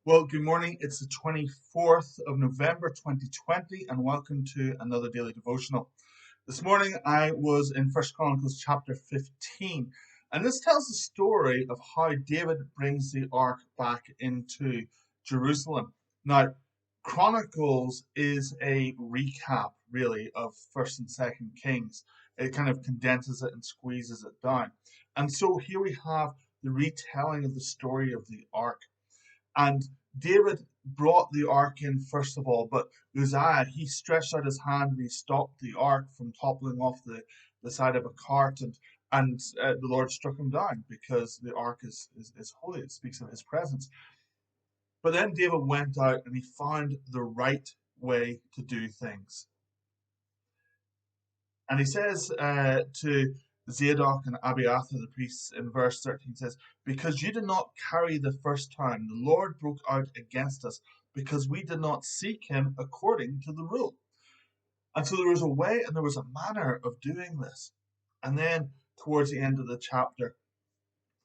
Well, good morning. It's the 24th of November 2020, and welcome to another daily devotional. This morning I was in First Chronicles chapter 15, and this tells the story of how David brings the ark back into Jerusalem. Now, Chronicles is a recap, really, of First and Second Kings. It kind of condenses it and squeezes it down. And so here we have the retelling of the story of the ark. And David brought the ark in first of all, but Uzziah, he stretched out his hand and he stopped the ark from toppling off the side of a cart, and the Lord struck him down because the ark is holy. It speaks of his presence. But then David went out and he found the right way to do things. And he says to Zadok and Abiathar, the priests, in verse 13 says, "Because you did not carry the first time, the Lord broke out against us, because we did not seek him according to the rule." And so there was a way and there was a manner of doing this. And then towards the end of the chapter,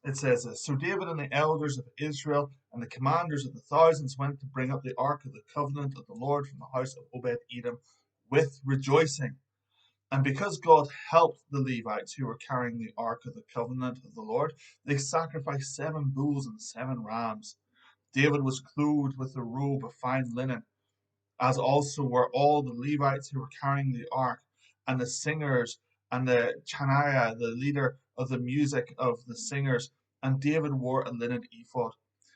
it says this: "So David and the elders of Israel and the commanders of the thousands went to bring up the ark of the covenant of the Lord from the house of Obed-edom with rejoicing. And because God helped the Levites who were carrying the ark of the covenant of the Lord, they sacrificed 7 bulls and 7 rams. David was clothed with a robe of fine linen, as also were all the Levites who were carrying the ark, and the singers, and the Chenaniah, the leader of the music of the singers. And David wore a linen ephod.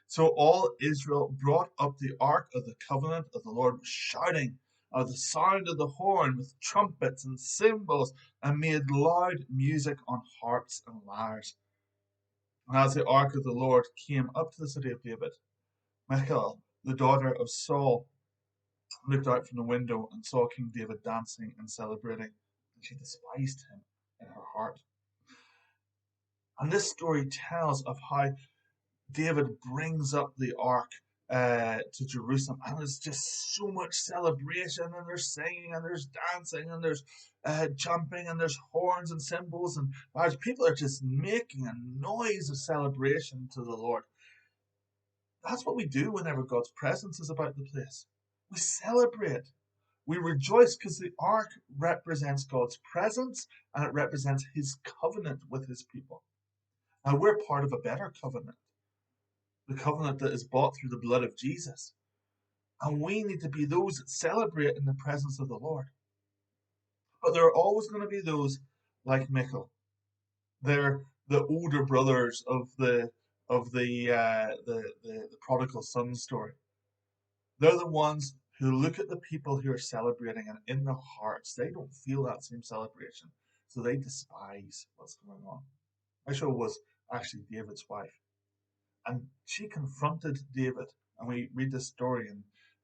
So all Israel brought up the ark of the covenant of the Lord, shouting of the sound of the horn with trumpets and cymbals, and made loud music on harps and lyres. And as the ark of the Lord came up to the city of David, Michal, the daughter of Saul, looked out from the window and saw King David dancing and celebrating, and she despised him in her heart. And this story tells of how David brings up the ark to Jerusalem, and there's just so much celebration, and there's singing, and there's dancing, and there's jumping, and there's horns and cymbals, and people are just making a noise of celebration to the Lord. That's what we do whenever God's presence is about the place. We celebrate. We rejoice because the ark represents God's presence and it represents his covenant with his people. Now we're part of a better covenant, the covenant that is bought through the blood of Jesus. And we need to be those that celebrate in the presence of the Lord. But there are always going to be those like Michal. They're the older brothers of the prodigal son story. They're the ones who look at the people who are celebrating, and in their hearts they don't feel that same celebration, so they despise what's going on. Michal was actually David's wife, and she confronted David, and we read this story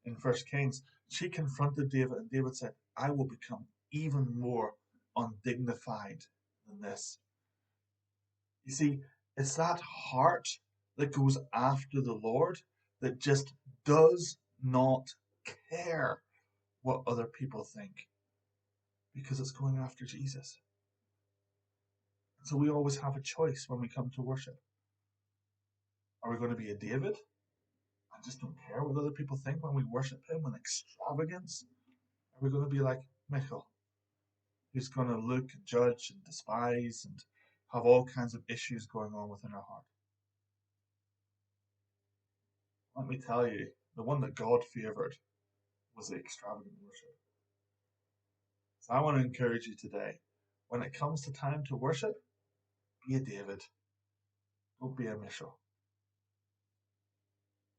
in First Kings. She confronted David, and David said, "I will become even more undignified than this." You see, it's that heart that goes after the Lord that just does not care what other people think, because it's going after Jesus. So we always have a choice when we come to worship. Are we going to be a David and just don't care what other people think when we worship him in extravagance? Are we going to be like Michal, who's going to look and judge and despise and have all kinds of issues going on within our heart? Let me tell you, the one that God favored was the extravagant worship. So I want to encourage you today, when it comes to time to worship, be a David. Don't be a Michal.